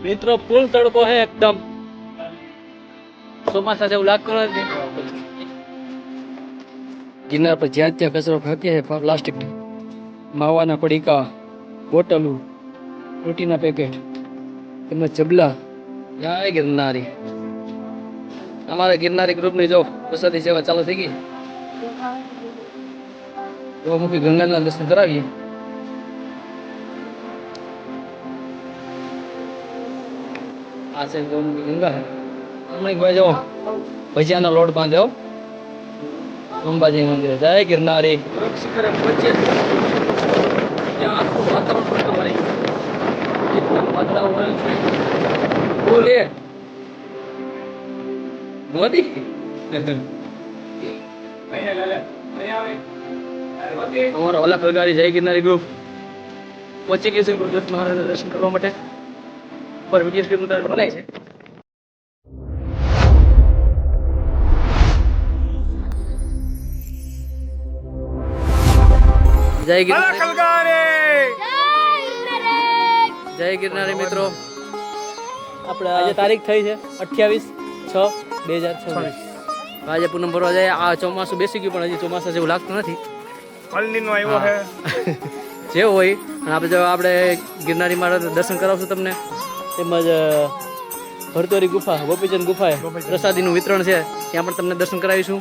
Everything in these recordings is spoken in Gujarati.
મિત્રો ફૂલ તડકો है एकदम ચોમાસા જેવું લાગતું નથી ગિરનાર પર જ્યાં ત્યાં કચરો ફેંકે છે પ્લાસ્ટિક માવાના પડીકા બોટલો રોટીના પેકેટ તેમજ જબલા જય ગિરનારી અમારા ગિરનારી ગ્રુપની જો પ્રસાદી સેવા ચાલુ થઈ ગઈ ગૌમુખી ગંગાના દર્શન કરાવીએ આ છે ગૌમુખી ગંગા છે હમણાં ભાઈ જો ભજીયાનો લોટ બાંધ્યો અંબાજી મંદિર જય ગિરનારી શિખરે પહોંચીએ ત્યાં આખું વાતાવરણ પડતું ભરી એકદમ વાતાવરણ બોલે મોદી અમારા ઓલા પ્રકારી જય ગિરનારી ગ્રુપ પહોંચી ગયું છે ગુરુદત્ત મહારાજના દર્શન કરવા માટે પર વિડીયો સ્ક્રીન બનાય છે જય ગિરનારી મિત્રો આપણે આજે તારીખ થઈ છે 28/6/2026 આજે પૂનમ ભરવા જાય આ ચોમાસું બેસી ગયું પણ હજી ચોમાસા જેવું લાગતું નથી અલનીનો આવ્યો છે જેવું હોય અને આપણે ગિરનારી મહારાજ દર્શન કરાવશું તમને તેમજ ભરતોરી ગુફા ગોપીચંદ ગુફાએ પ્રસાદીનું વિતરણ છે ત્યાં પણ તમને દર્શન કરાવીશું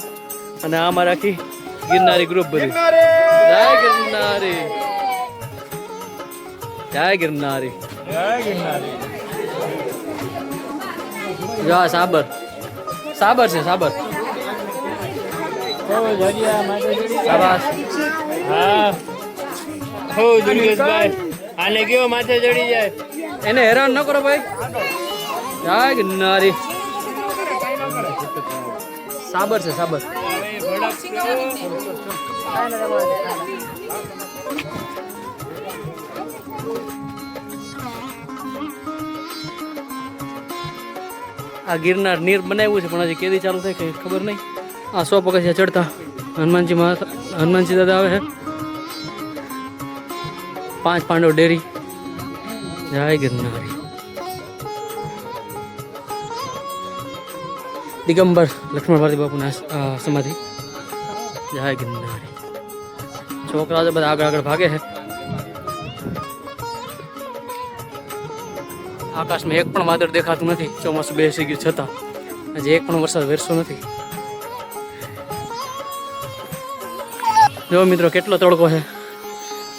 અને આ અમારા આખી ગિરનારી ગ્રુપ બધું જય ગિરનારી જય ગિરનારી જય ગિરનારી જો આ સાબર સાબર છે સાબર શાબાશ હા હો દુર્ગેશભાઈ આને કેવો માથે ચડી જાય એને હેરાન ન કરો ભાઈ જય ગિરનારી સાબર છે સાબર આ ગિરનાર નીર બનાવ્યું છે પણ હજી કેદી ચાલુ થાય કઈ ખબર નહીં આ 100 પગથિયા ચડતા હનુમાનજી દાદા આવે છે 5 પાંડવ ડેરી જય ગિરનારી દિગંબર લક્ષ્મણ ભારતી બાપુના સમાધિ જય ગિરનારી છોકરા તો બધા આગળ ભાગે છે આકાશમાં એક પણ વાદળ દેખાતું નથી ચોમાસું બેસી ગયું છતાં હજી એક પણ વરસાદ વરસો નથી જો મિત્રો કેટલો તડકો છે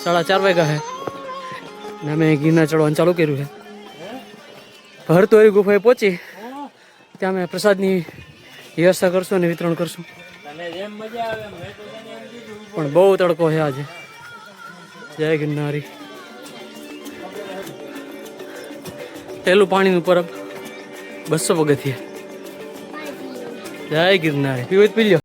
4:30 વાગ્યા છે અને અમે ગિરનાર ચડવાનું ચાલુ કર્યું છે ભરતોરી ગુફાએ પહોંચી ત્યાં અમે પ્રસાદની વ્યવસ્થા કરશું અને વિતરણ કરશું પણ બહુ તડકો છે આજે જય ગિરનારી પહેલું પાણીનું પરબ 200 પગથિયે જય ગિરનારી પી લ્યો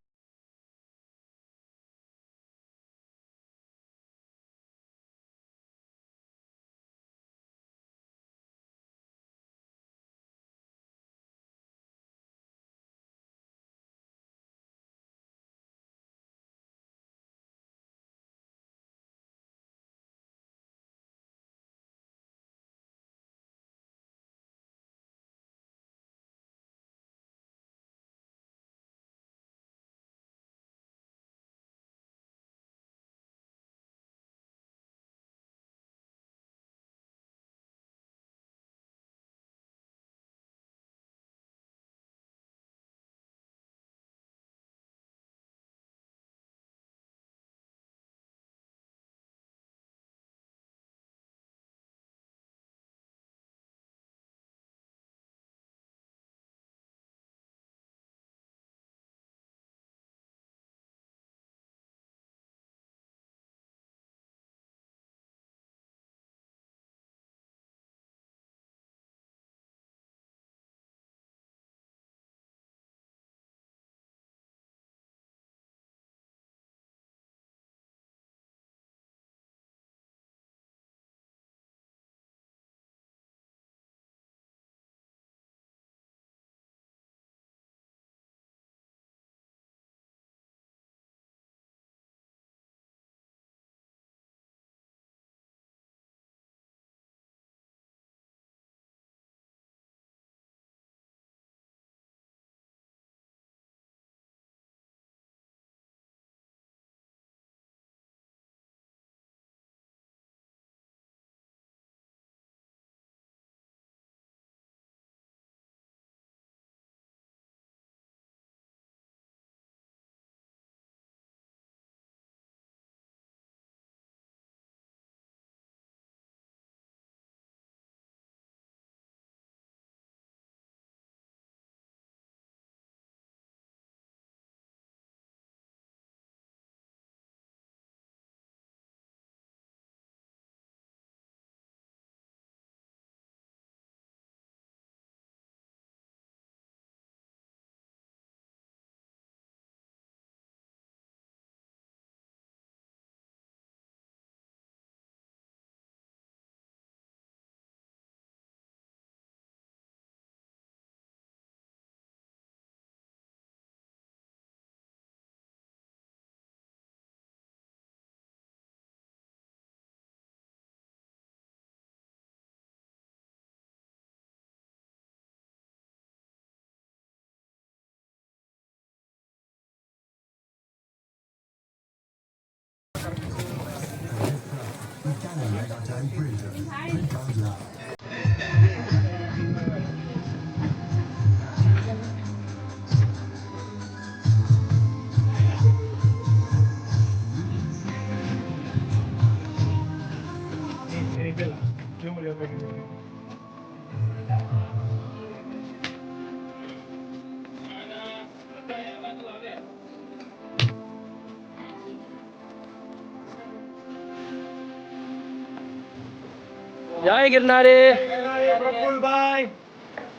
જય ગિરનારી,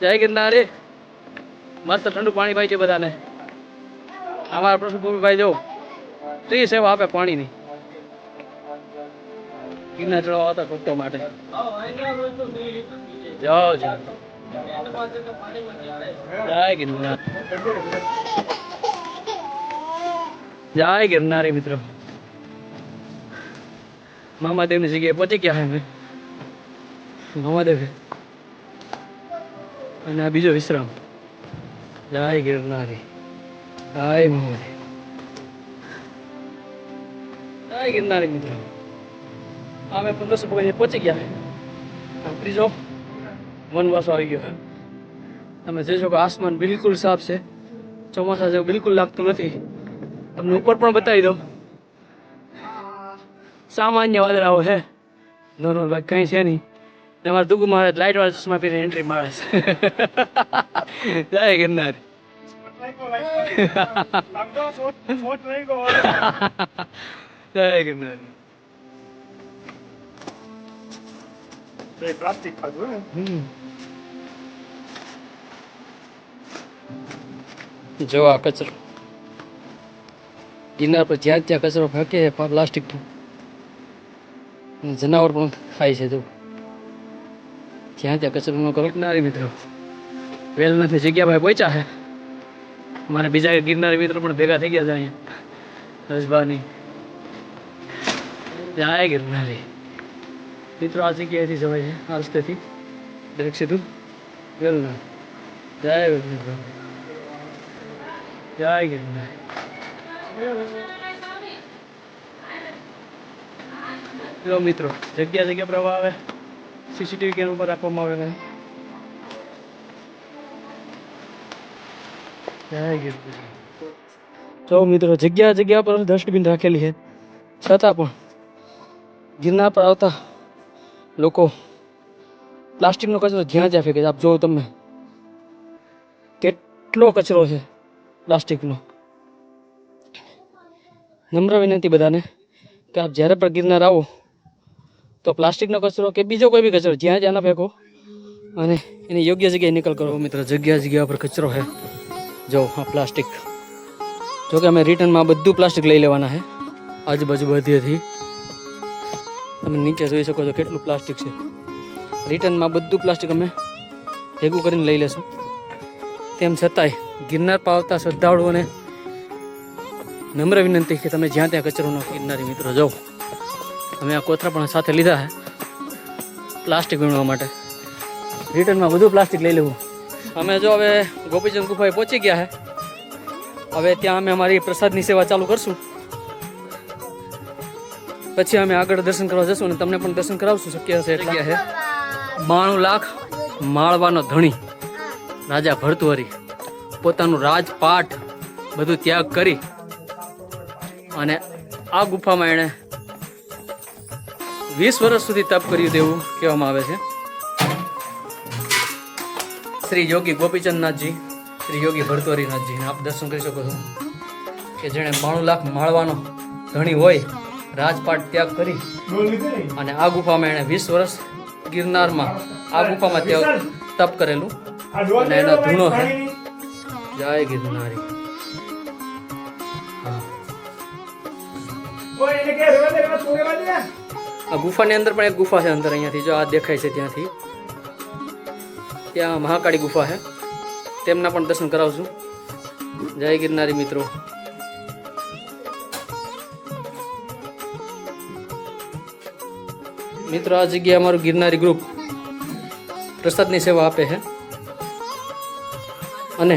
જય ગિરનારી. મસ્ત ઠંડુ પાણી ભાઈ છે બધાને. અમારા પ્રસુભાઈ જો ફ્રી સેવા આપે પાણીની. ગિરનાર ચડવા આવતા ભક્તો માટે. જાઓ જાઓ. જય ગિરનાર, જય ગિરનારી મિત્રો. મામાદેવની જગ્યાએ પહોંચી ગયા અમે. મામાદેવ અને આ બીજો વિશ્રામ. જય ગિરનારી, જય મામાદેવ, જય ગિરનારી મિત્રો. અમે 1500 પગથિયે પહોંચી ગયા. ત્રીજો વનવાસો આવી ગયો. તમે જોશો કે આસમાન બિલકુલ સાફ છે. ચોમાસા જેવું બિલકુલ લાગતું નથી. તમને ઉપર પણ બતાવી દઉં. સામાન્ય વાદળાઓ છે. નોર્મલ બાકી કંઈ છે નહીં. તમારે દુઃખ મારે લાઇટ વાળા ચશ્મા પહેરીને એન્ટ્રી મારે છે. જય ગિરનારી. જય ગિરનારી. પ્લાસ્ટિક ખાધું જો આ કચરો ગિરનાર પર જ્યાં ત્યાં કચરો ફેંકે પ્લાસ્ટિક. જનાવર પણ ખાય છે. જો જ્યાં ત્યાં કચરો ન કરો. ગિરનારી મિત્રો વેલનાથની જગ્યા ભાઈ પહોંચ્યા છે. મારે બીજા ગિરનારી મિત્રો પણ ભેગા થઈ ગયા છે અહીંયા રસબાની. જય ગિરનારી મિત્રો. આ જગ્યાએથી જવાય છે આ રસ્તેથી દરેક સીધું વેલનાથ. જય મિત્રો, જય ગિરનારી. જો મિત્રો જગ્યા જગ્યા પ્રવાહ આવે. સીસીટીવી કેમેરા ઉપર રાખવામાં આવે છે. જય ગિરનારી. જો મિત્રો જગ્યા જગ્યા પર ડસ્ટબિન રાખેલી છે. છતાં પણ ગિરનાર પર આવતા લોકો પ્લાસ્ટિકનો કચરો જ્યાં જ્યાં ફેંકે છે. આપ જો તમે કેટલો કચરો છે પ્લાસ્ટિકનો. નમ્ર વિનંતી બધાને કે આપ જ્યારે પણ ગિરનાર આવો તો પ્લાસ્ટિકનો કચરો કે બીજો કોઈ બી કચરો જ્યાં જ્યાં ના ફેંકો અને એની યોગ્ય જગ્યાએ નિકાલ કરો. મિત્રો જગ્યા જગ્યા પર કચરો છે. જો આ પ્લાસ્ટિક. જો કે અમે રિટર્નમાં બધું પ્લાસ્ટિક લઈ લેવાના છે. આજુબાજુ બધીથી તમે નીચે જોઈ શકો છો કેટલું પ્લાસ્ટિક છે. રિટર્નમાં બધું પ્લાસ્ટિક અમે ભેગું કરીને લઈ લેશું. તેમ છતાંય ગિરનાર પાવતા શ્રદ્ધાળુઓને નમ્ર વિનંતી કે તમે જ્યાં ત્યાં કચરો ન ગિરનારી મિત્રો. જાઓ અમે આ કોથળા પણ સાથે લીધા છે પ્લાસ્ટિક વીણવા માટે. રિટર્નમાં બધું પ્લાસ્ટિક લઈ લેવું. અમે જો હવે ગોપીચંદ ગુફાએ પહોંચી ગયા છે. હવે ત્યાં અમે અમારી પ્રસાદની સેવા ચાલુ કરશું. પછી અમે આગળ દર્શન કરવા જશું અને તમને પણ દર્શન કરાવશું. શક્ય હશે એટલે છે 92 લાખ માળવાનો ધણી રાજા ભરતુહરી પોતાનું રાજપાટ બધું ત્યાગ કરી અને આ ગુફામાં એણે 20 વર્ષ સુધી તપ કર્યું તેવું કહેવામાં આવે છે. શ્રી યોગી ગોપીચંદનાથજી, શ્રી યોગી ભરતુહરીનાથજીને આપ દર્શન કરી શકો છો કે જેણે 92 લાખ માળવાનો ધણી હોય રાજપાટ ત્યાગ કરી અને આ ગુફામાં એણે 20 વર્ષ ગિરનારમાં આ ગુફામાં તપ કરેલું અને એનો ધૂણો છે. જય ગિરનારી. આ ગુફાની અંદર પણ એક ગુફા છે. અંદર અહીંયાથી જો આ દેખાય છે ત્યાંથી ત્યાં મહાકાળી ગુફા છે. તેમના પણ દર્શન કરાવશું. જય ગિરનારી મિત્રો. મિત્રો આ જગ્યાએ અમારું ગિરનારી ગ્રુપ પ્રસાદની સેવા આપે છે અને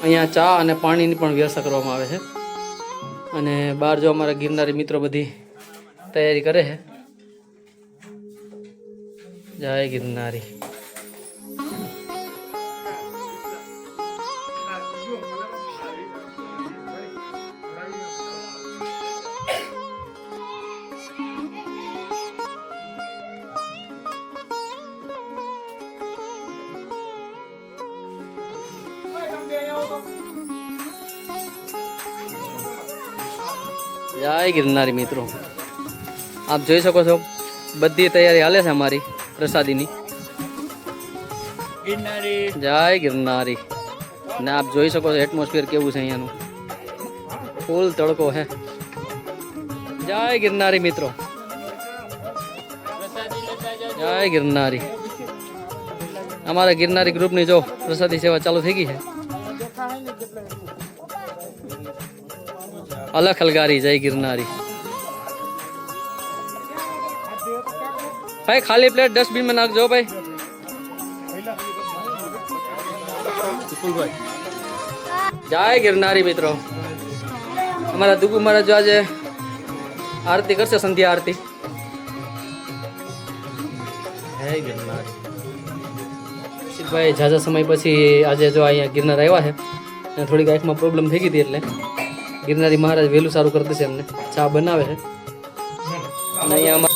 અહીંયા ચા અને પાણીની પણ વ્યવસ્થા કરવામાં આવે છે. અને બહાર જો અમારા ગિરનારી મિત્રો બધી તૈયારી કરે છે. જય ગિરનારી. જય ગિરનારી મિત્રો, આપ જોઈ શકો છો બધી તૈયારી હાલે છે અમારી પ્રસાદીની. ગિરનારી જય ગિરનારી. ને આપ જોઈ શકો છો એટમોસ્ફિયર કેવું છે અહીંયાનું, ફૂલ તડકો છે. જય ગિરનારી મિત્રો, જય ગિરનારી. અમારા ગિરનારી ગ્રુપની જો પ્રસાદી સેવા ચાલુ થઈ ગઈ છે. અલખ હલગારી. જય ગિરનારી. ભાઈ ખાલી પ્લેટ ડસ્ટબિનમાં નાખજો ભાઈ. જય ગિરનારી મિત્રો, અમારા દુગુ મહારાજ જો આજે આરતી કરશે, સંધ્યા આરતી. જય ગિરનારી. ભાઈ ઝાઝા સમય પછી આજે જો અહીંયા ગિરનાર આવ્યા છે અને થોડીક આંખમાં પ્રોબ્લેમ થઈ ગઈ હતી, એટલે ગિરનારી મહારાજ વહેલું સારું કરી દેશે. એમને ચા બનાવે છે અને અહીંયા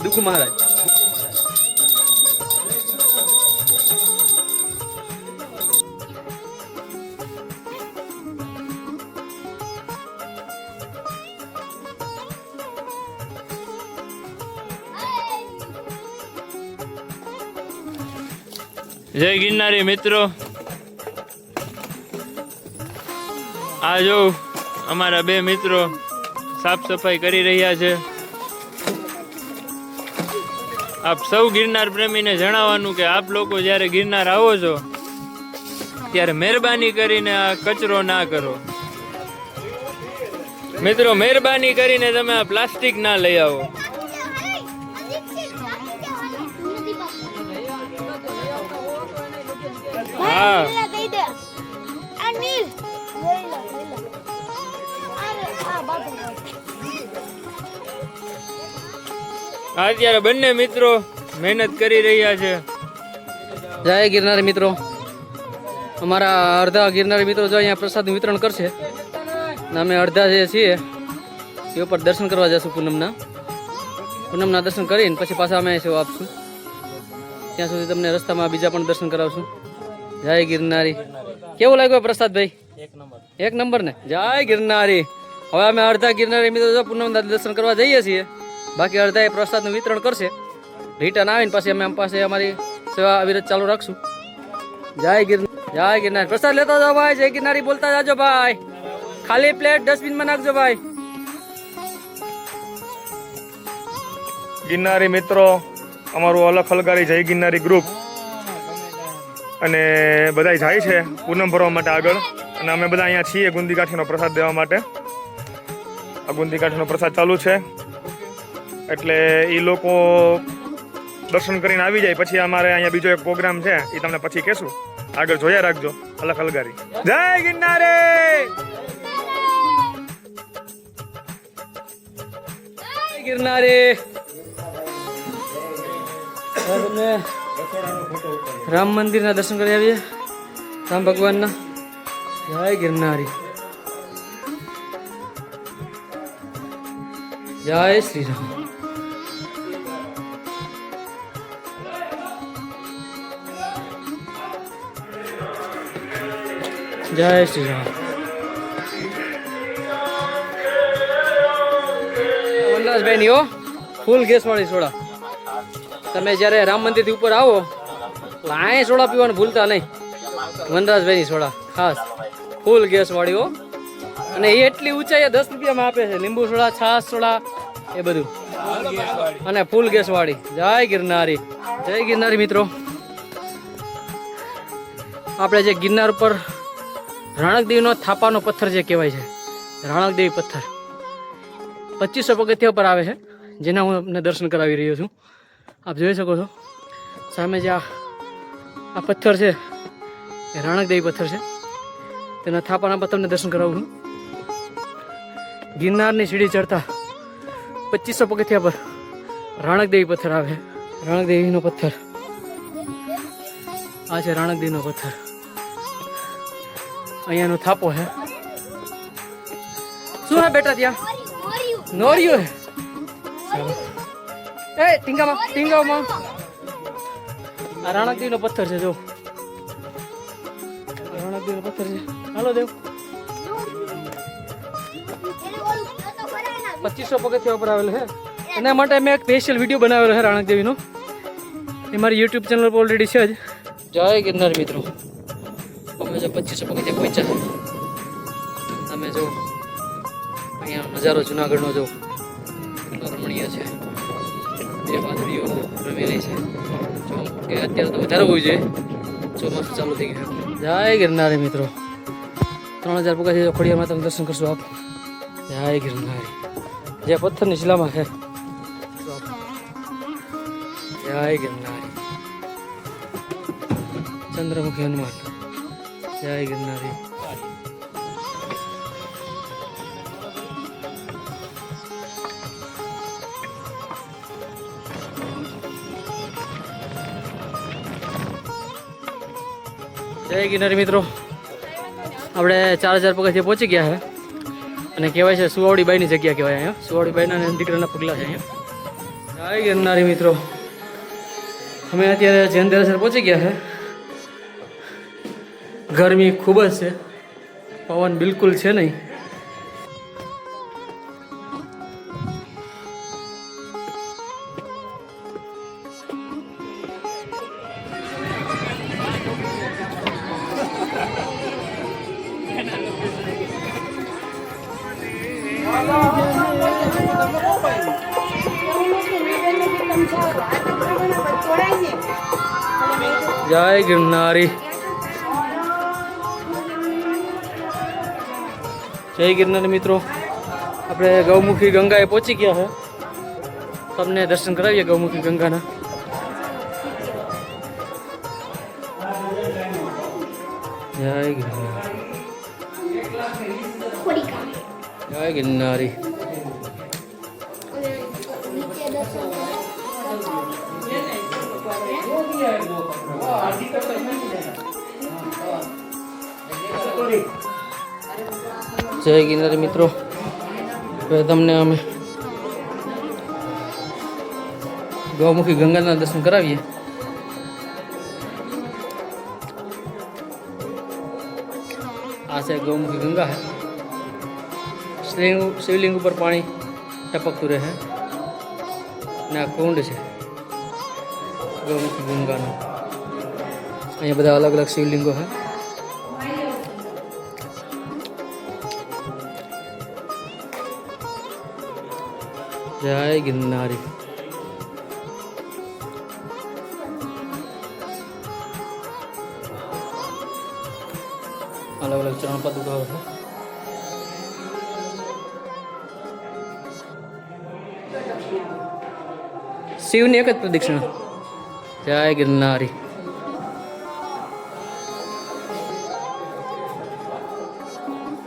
દુગુ મહારાજ. જય ગિરનારી મિત્રો, આ જો અમારા બે મિત્રો સાફ સફાઈ કરી રહ્યા છે. આપ સૌ ગિરનાર પ્રેમીને જણાવવાનું કે આપ લોકો જ્યારે ગિરનાર આવો છો ત્યારે મહેરબાની કરીને આ કચરો ના કરો. મિત્રો મહેરબાની કરીને તમે આ પ્લાસ્ટિક ના લઈ આવો. હા અત્યારે બંને મિત્રો મહેનત કરી રહ્યા છે. જય ગિરનારી મિત્રો, અમારા અડધા ગિરનારી મિત્રો જો અહીંયા પ્રસાદનું વિતરણ કરશે ને અમે અડધા જે છીએ એ ઉપર દર્શન કરવા જશું. પૂનમના દર્શન કરીને પછી પાછા અમે સેવા આપશું. ત્યાં સુધી તમને રસ્તામાં બીજા પણ દર્શન કરાવશું. જય ગિરનારી. કેવું લાગ્યો પ્રસાદ ભાઈ? એક નંબર ને. જય ગિરનારી. હવે અમે અડધા ગિરનારી મિત્રો જો પૂનમના દર્શન કરવા જઈએ છીએ, બાકી અડધા એ પ્રસાદનું વિતરણ કરશે. રિટર્ન આવીને પછી અમે પાસે અમારી સેવા અવિરત ચાલુ રાખશું. જય ગિરનાર. પ્રસાદ લેતા જાઓ ભાઈ. જય ગિરનારી બોલતા જાજો ભાઈ. ખાલી પ્લેટ ડસ્ટબિનમાં નાખજો ભાઈ. ગિરનારી મિત્રો, અમારું અલખ હલગારી જય ગિરનારી ગ્રુપ અને બધા જાય છે પૂનમ ભરવા માટે આગળ, અને અમે બધા અહીંયા છીએ ગુંદી કાઠીનો પ્રસાદ દેવા માટે. આ ગુંદી કાઠીનો પ્રસાદ ચાલુ છે એટલે એ લોકો દર્શન કરીને આવી જાય પછી અમારે અહીંયા બીજો એક પ્રોગ્રામ છે, એ તમને પછી કહેશું. આગળ જોયા રાખજો. અલખ હલગારી. જય ગિરનારી. ગિરનારી. તમને રામ મંદિરના દર્શન કરી આવીએ, રામ ભગવાનના. જય ગિરનારી. જય શ્રી રામ. જય શ્રી રામ. વનરાજભાઈ ની હો ફૂલ ગેસ વાળી સોડા. તમે જ્યારે રામ મંદિર થી ઉપર આવો એટલે અહીં સોડા પીવાનું ભૂલતા નહીં. વનરાજભાઈ ની સોડા ખાસ ફૂલ ગેસ વાળી હો. અને એ એટલી ઊંચાઈ 10 રૂપિયામાં આપે છે. લીંબુ સોડા, છાશ સોડા એ બધું, અને ફૂલ ગેસ વાળી. જય ગિરનારી, જય ગિરનારી મિત્રો. આપણે જે ગિરનાર ઉપર રાણકદેવીનો થાપાનો પથ્થર જે કહેવાય છે, રાણકદેવી પથ્થર 2500 પગથિયા પર આવે છે, જેના હું તમને દર્શન કરાવી રહ્યો છું. આપ જોઈ શકો છો સામે જે આ પથ્થર છે એ રાણકદેવી પથ્થર છે. તેના થાપાના પર તમને દર્શન કરાવું છું. ગિરનારની સીડી ચડતા 2500 પગથિયા પર રાણકદેવી પથ્થર આવે. રાણકદેવીનો પથ્થર આ છે. રાણકદેવીનો પથ્થર અહીંયાનો થાપો છે. શું હે બેટા ત્યાં? નોરિયો હે. એ ટીંગામાં આ રાણકદેવીનો પથ્થર છે. જો રાણકદેવીનો પથ્થર છે. હાલો દેવ 2500 પગથિયા ઉપર આવેલો છે. એના માટે મેં એક સ્પેશિયલ વિડીયો બનાવેલો છે રાણકદેવીનો. એ મારી યુટ્યુબ ચેનલ પર ઓલરેડી છે જ. જય ગિરનાર મિત્રો. અમે જો 2500 પગથિયા પહોંચ્યા. તમે જો અહીંયા નજારો જુનાગઢનો જો કેટલો રમણીય છે. જે વાદળીઓ રમેલી છે. જો કે અત્યારે તો વધારે હોવું જોઈએ, ચોમાસું ચાલુ થઈ ગયું. જય ગિરનારી મિત્રો. 3000 પગથિયા ખોડિયારમાં તમે દર્શન કરશો આપ. જય ગિરનારી. જે પથ્થરની શિલામાં છે. જય ગિરનારી. ચંદ્રમુખી હનુમાન. જય ગિરનારી. જય ગિરનારી મિત્રો. આપણે 4000 પગથિયા પહોંચી ગયા છે. અને કહેવાય છે સુવાવડી બાઈની જગ્યા કહેવાય. અહીંયા સુવાવડી બાઈના દીકરાના પગલા છે અહીંયા. જય ગિરનારી મિત્રો. અમે અત્યારે જૈન દેરાસર પહોંચી ગયા છે. ગરમી ખૂબ જ છે, પવન બિલકુલ છે નહીં. જય ગિરનારી. જય ગિરનારી મિત્રો. આપણે ગૌમુખી ગંગાએ પહોંચી ગયા છે. તમને દર્શન કરાવીએ ગૌમુખી ગંગાના. જય ગિરનારી. જય ગિરનારી. જય ગિરનારી મિત્રો. હવે તમને અમે ગૌમુખી ગંગાના દર્શન કરાવીએ. આ છે ગૌમુખી ગંગા है. શિવલિંગ ઉપર પાણી ટપકતું રહે ને આ કુંડ છે ગૌમુખી ગંગાનો. અહીંયા બધા અલગ અલગ શિવલિંગો છે. જય ગિરનારી. અલગ અલગ ચરણ પાદુકાઓ છે. શિવની એક જ પ્રદક્ષિણા. જય ગિરનારી.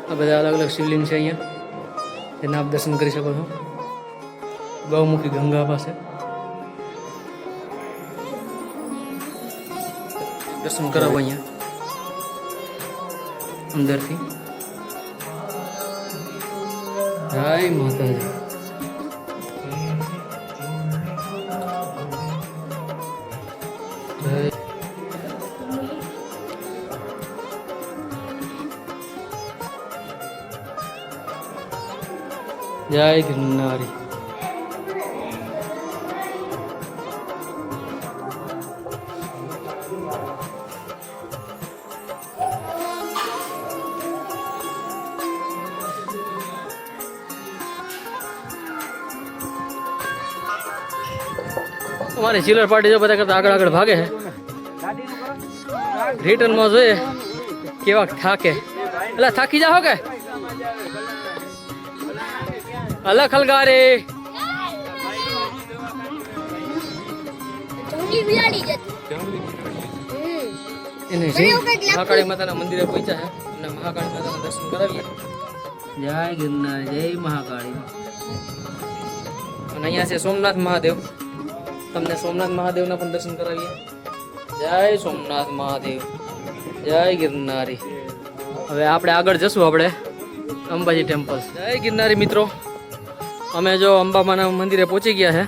આ બધા અલગ અલગ શિવલિંગ છે અહીંયા, તેના આપ દર્શન કરી શકો છો. ગૌમુખી ગંગા પાસે દર્શન કરાવો અહીંયા અંદરથી. જય માતાજી. જય ગિરનારી. અમારી ચિલર પાર્ટી જો બધા કરતા આગળ આગળ ભાગે છે. રિટર્નમાં જોઈએ કેવા થાકે. એટલે થાકી જાઓ કે અલગ ખલગારે. જંગલી બિલાડી જતી. એને મહાકાળી માતાના મંદિરે પહોંચ્યા છે અને મહાકાળી માતાના દર્શન કરાવીએ. જય ગિરનાર, જય મહાકાળી. અને અહીંયા છે સોમનાથ મહાદેવ. તમને સોમનાથ મહાદેવના પણ દર્શન કરાવીએ. જય સોમનાથ મહાદેવ, જય ગિરનારી. હવે આપણે આગળ જશું આપણે અંબાજી ટેમ્પલ. જય ગિરનારી મિત્રો, અમે જો અંબામાના મંદિરે પહોંચી ગયા છે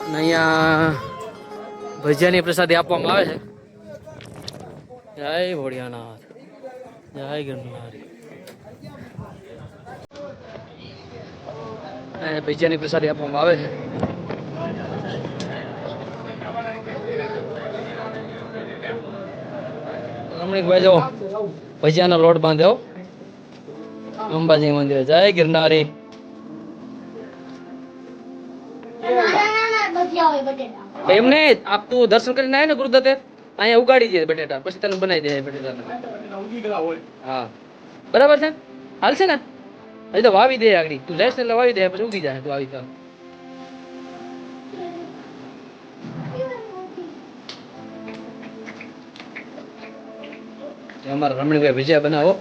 અને અહીંયા ભજીયાની પ્રસાદી આપવામાં આવે છે. જય ભોળિયાનાથ, જય ગિરનારી. ભજીયાની પ્રસાદી આપવામાં આવે છે. રમણીકભાઈ જો ભજીયાનો લોટ બાંધ્યો અંબાજી મંદિરે. જય ગિરનારી. એમને આપ તું દર્શન કરીને આવે ને ગુરુદત્તે અહીંયા ઉગાડી દે બટેટા, પછી તને બનાવી દે બટેટા. હા બરાબર છે, હાલશે ને. હજી તો વાવી દે આગળ, તું જઈશ ને એટલે વાવી દે, પછી ઉગી જાય તું આવી તો. અમારા રમણીભાઈ ભજીયા બનાવો.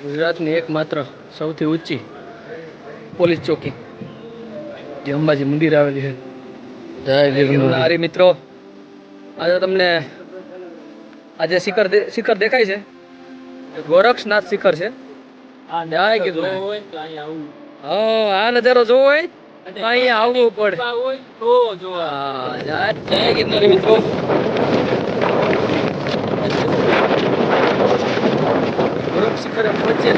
ગુજરાતની એકમાત્ર સૌથી ઊંચી પોલીસ ચોકી જે અંબાજી મંદિર આવેલી છે. જય ગિરનારી મિત્રો, આજે તમને આજે શિખર દેખાય છે, ગોરક્ષનાથ શિખર છે. જય ગિરનારી. આ નજારો જોવો હોય તો અહીંયા આવવું પડે. જય ગિરનારી મિત્રો. ગોરક્ષ શિખરે પહોંચે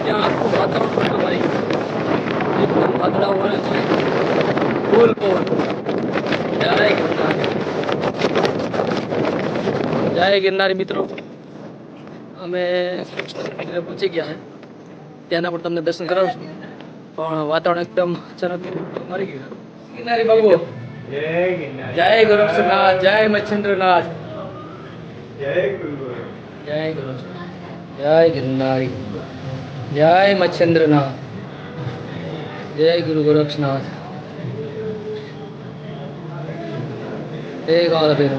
ત્યાં આખું વાતાવરણ બદલાઈ ગયું. વાદળાઓ વળે છે, ફૂલ પવન. જય ગિરનારી, જય ગિરનારી મિત્રો. અમે પહોંચી ગયા છે, ત્યાંના પણ તમને દર્શન કરાવશું, પણ વાતાવરણ એકદમ અચાનક મરી ગયું. ગિરનારી બાબુ, જય ગોરક્ષનાથ, જય મચ્છેન્દ્રનાથ, જય ગોરક્ષનાથ, જય ગિરનારી, જય મચ્છેન્દ્રનાથ, જય ગુરુ ગોરક્ષનાથ. જય ગાળાબેન.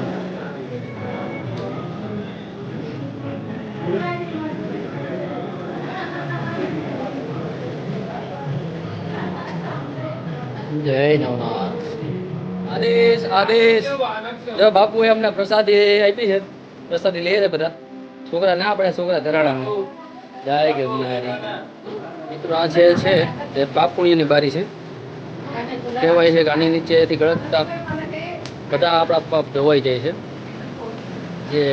જય નવનાથ. આદેશ આદેશ. જો બાપુએ અમને પ્રસાદી આપી છે, પ્રસાદી લે છે બધા. છોકરા ના પડે, છોકરા ધરાણા. જય ગિરનારી મિત્રો. આ જે છે તે બાપુણીની બારી છે. કહેવાય છે કે આની નીચેથી ગળકતા બધા આપણા પાપ ધોવાઈ જાય છે. જે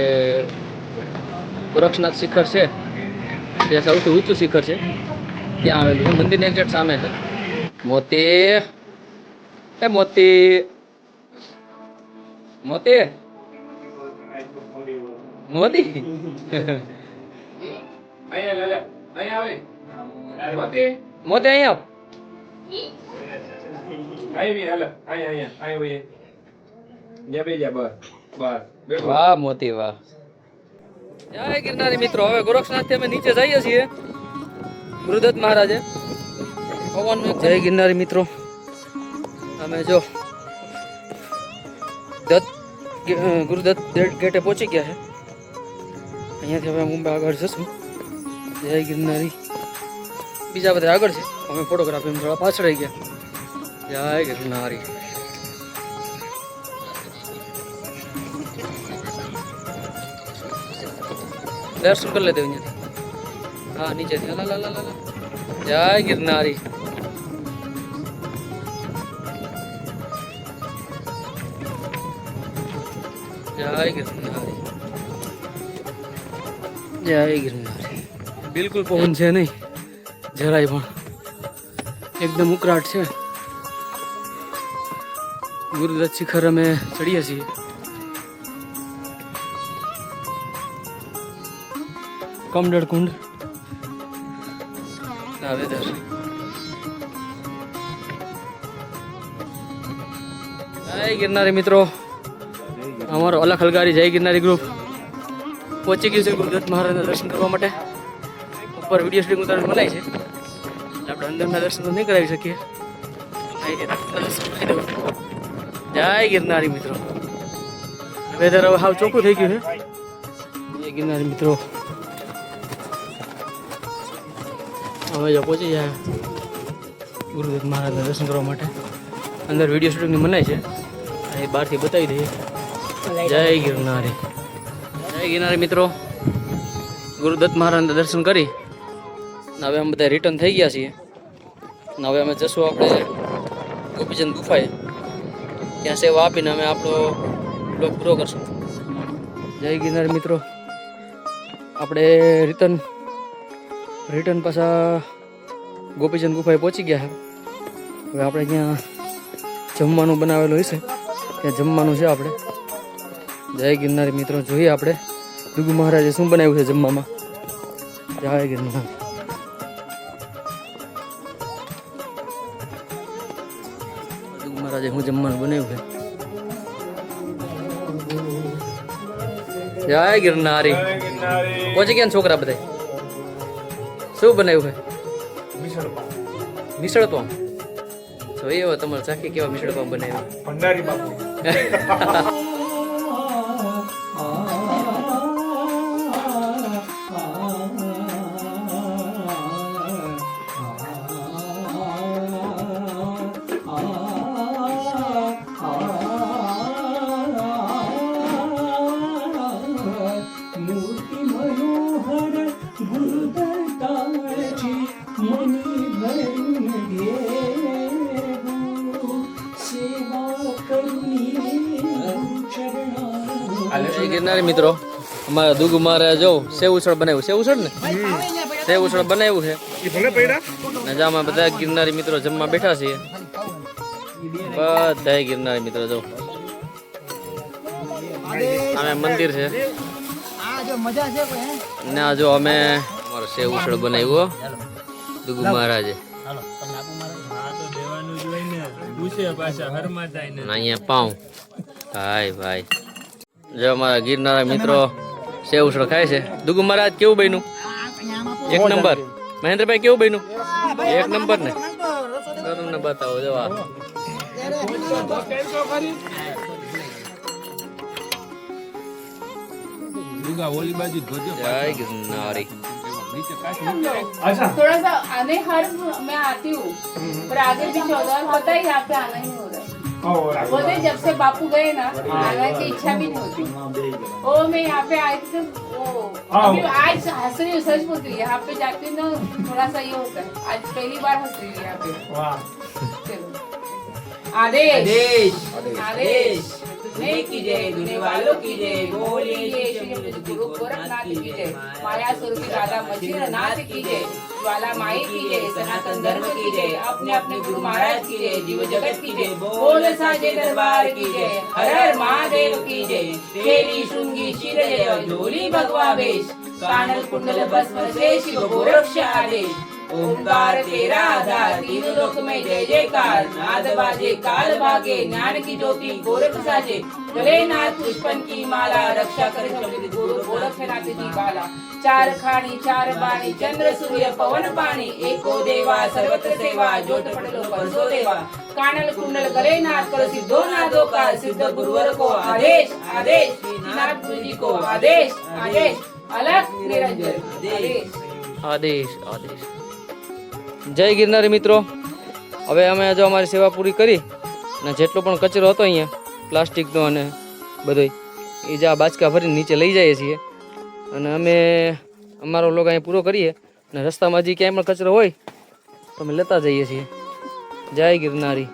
ગોરક્ષનાથ શિખર છે તે સૌથી ઊંચું શિખર છે, ત્યાં આવેલું છે. મંદિરની એક્ઝેક્ટ સામે છે. મોતી એ મોતી મોતી મોતી મોતી અહીંયા વાહ મોતી વાહ. જય ગિરનારી મિત્રો. હવે ગોરક્ષનાથથી અમે નીચે જઈએ છીએ. ગુરુદત્ત મહારાજે જય ગિરનારી મિત્રો. અમે જો ગુરુદત્ત ગેટે પહોંચી ગયા છે. અહીંયાથી હવે મુંબઈ આગળ જશું. જય ગિરનારી. બીજા બધા આગળ છે, અમે ફોટોગ્રાફી થોડા પાછળ રહી ગયા. જય ગિરનારી. દર્શન કરી લેते અહીંયાથી. હા નીચેથી. જય ગિરનારી. જય ગિરનારી, જય ગિરનારી. બિલકુલ પવન છે નહીં, જરાય પણ એકદમ ઉકળાટ છે. ગુરુદત્ત શિખર અમે ચડીએ છીએ. કમડળ કુંડ આ વેધર. જય ગિરનારી મિત્રો, અમારો અલખ હલગારી જય ગિરનારી ગ્રુપ પહોંચી ગયું છે ગુરુદત્ત મહારાજના દર્શન કરવા માટે. ઉપર વિડીયો શૂટિંગ ઉતારવાનું મનાય છે, એટલે આપણે અંદરના દર્શન તો નહીં કરાવી શકીએ. જય ગિરનારી મિત્રો. વેધર હવે હાવ ચોખ્ખું થઈ ગયું છે. જય ગિરનારી મિત્રો, અમે જો પહોંચી જાય ગુરુદત્ત મહારાજના દર્શન કરવા માટે. અંદર વિડીયો શૂટિંગની મનાય છે, એ બહારથી બતાવી દઈએ. જય ગિરનારી, જય ગિરનારી મિત્રો. ગુરુદત્ત મહારાજના દર્શન કરી હવે અમે બધા રિટર્ન થઈ ગયા છીએ. હવે અમે જશું આપણે ગોપીચંદ ગુફાએ, ત્યાં સેવા આપીને અમે આપણો બ્લોગ પૂરો કરશું. જય ગિરનારી મિત્રો, આપણે રિટર્ન પાછા ગોપીચંદ ગુફાએ પહોંચી ગયા છે. હવે આપણે ત્યાં જમવાનું બનાવેલું હશે, ત્યાં જમવાનું છે આપણે. જય ગિરનારી મિત્રો, જોઈએ આપણે દુગુ મહારાજે શું બનાવ્યું છે જમવામાં. જય ગિરનાર. દુગુ મહારાજે શું જમવાનું બનાવ્યું છે. જય ગિરનારી. પહોંચી ગયા ને છોકરા બધા? શું બનાવ્યું છે? મિસળ પાવ. જોઈએ હવે તમારે ચાખી કેવા મિસળ પાવ બનાવ્યા. ભંડારી બાપુ. ગિરનારી મિત્રો, અમારા દુગુ મહારાજ જો સેવ ઉસળ બનાવ્યું. સેવ ઉસળ ને સેવ ઉસળ બનાવ્યું છે. ને જામાં બધા ગિરનારી મિત્રો જમવા બેઠા છીએ. બધા ગિરનારી મિત્રો જો અમે મંદિર છે ને આ જો અમે અમારો સેવ ઉસળ બનાવ્યો દુગુ મહારાજે. અહીંયા પાઉં. ભાઈ ભાઈ જો અમારા ગિરનારા મિત્રો સેવ ઉસળ ખાય છે. દુગુ મહારાજ કેવું બન્યું? એક નંબર. મહેન્દ્રભાઈ કેવું બન્યું? એક નંબર ને. તમને બતાવો જો આ जय गिरनारी। थोड़ा सा आने हर मैं आती हूँ पर आगे भी 14 होता है, यहाँ पे आना ही हो रहा है। बोलते जब से बापू गए ना आने की इच्छा भी नहीं होती। ओ मैं यहाँ पे आई थी तो अभी आज हंस रही हूँ, सच बोलती हूँ। यहाँ पे जाती हूँ ना थोड़ा सा ये होता है, आज पहली बार हंस रही हूँ यहाँ पे। चलो आदेश आदेश नहीं कीजिए, दुनिया वालों कीजिए, बोलिए गुरु गोरखनाथ कीजिए, माया स्वरूपी राधा मछली नाथ कीजिए, ज्वाला माई कीजिए, सनातन धर्म कीजिए, अपने अपने गुरु महाराज कीजिए, जीव जगत कीजिए, बोल साजे दरबार कीजिए, हर हर महादेव कीजिए, तेरी श्रृंगी शिर जय झोली भगवा वेश, कानल कुंडल भस्म से शिव गोरक्ष आदेश, ओंकार तेरा आधार, तीन लोक में जय जयकार, नाद बाजे काल भागे, ज्ञान की ज्योति गोरख साजे, गले नाथ पुष्पन की माला, रक्षा करे गुरु गोरखनाथ जी बाला, चार खानी चार बाणी, चंद्र सूर्य पवन पानी, एको देवा सर्वत्र सेवा, जोत पटलो परसो देवा, कानल कुंडल गले नाथ कर सिद्धो नादो का, सिद्ध गुरुवर को आदेश आदेश, नाथ गुरु जी को आदेश आदेश, अलग निरंजन आदेश आदेश आदेश। જય ગિરનારી મિત્રો, હવે અમે જો અમારી સેવા પૂરી કરી અને જેટલો પણ કચરો હતો અહીંયા પ્લાસ્ટિકનો અને બધો એ જે આ બાચકા ભરીને નીચે લઈ જઈએ છીએ અને અમે અમારો લોક અહીંયા પૂરો કરીએ અને રસ્તામાં હજી ક્યાંય પણ કચરો હોય તો અમે લેતા જઈએ છીએ। જય ગિરનારી।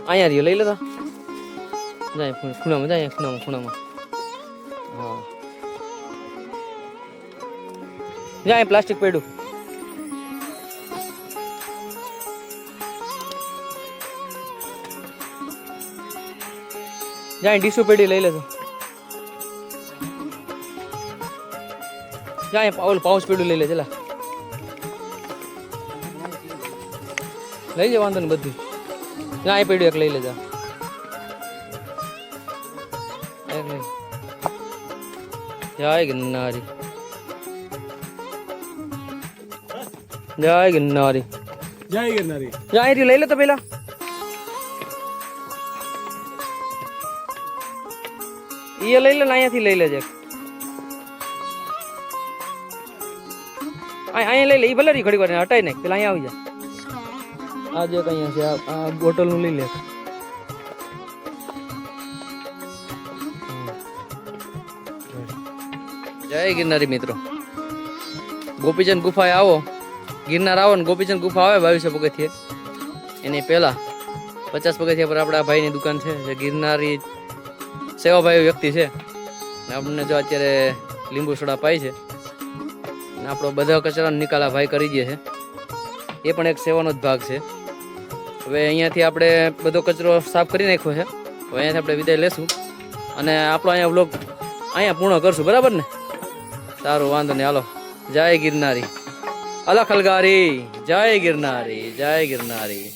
અહીંયા રહ્યો લઈ લેતા જાય ખૂણામાં, જાય ખૂણામાં હા જા અહીં પ્લાસ્ટિક પડ્યું. જા અહીં ડીશું પેડી લઈ લેજો. જા અહીં ઓલું પાઉચ પેડું લઈ લે ચલા. લઈ જા વાંધો ને બધી. જા અહીં પેડું એક લઈ લેજા. જય ગિરનારી, જય ગિરનારી, જય ગિરનારી. જય અહીંથી લઈ લે તો પેલા. એ લઈ લે ને અહીંયાથી લઈ લેજે. અહીંયા લઈ લે. એ ભલે રી ઘડી વાર હટાઈ નાખ. પેલા અહીંયા આવી જા. આ જે અહીંયા છે આ બોટલ નું લઈ લે. જય ગિરનારી મિત્રો. ગોપીચંદ ગુફાએ આવો, ગિરનાર આવો ને ગોપીચંદ ગુફા આવે 2200 પગથિયે. એની પહેલા 50 પગથિયા પર આપણા ભાઈની દુકાન છે જે ગિરનારી સેવાભાવી વ્યક્તિ છે. ને આપણને જો અત્યારે લીંબુ સોડા પાય છે ને આપણો બધા કચરાનો નિકાલ આ ભાઈ કરી દે છે. એ પણ એક સેવાનો જ ભાગ છે. હવે અહીંયાથી આપણે બધો કચરો સાફ કરી નાખ્યો છે. હવે અહીંયાથી આપણે વિદાય લેશું અને આપણો અહીંયા વ્લોગ અહીંયા પૂર્ણ કરશું. બરાબર ને? સારું, વાંધો નહીં. હાલો, જય ગિરનારી, અલખ અલગારી, જય ગિરનારી, જય ગિરનારી.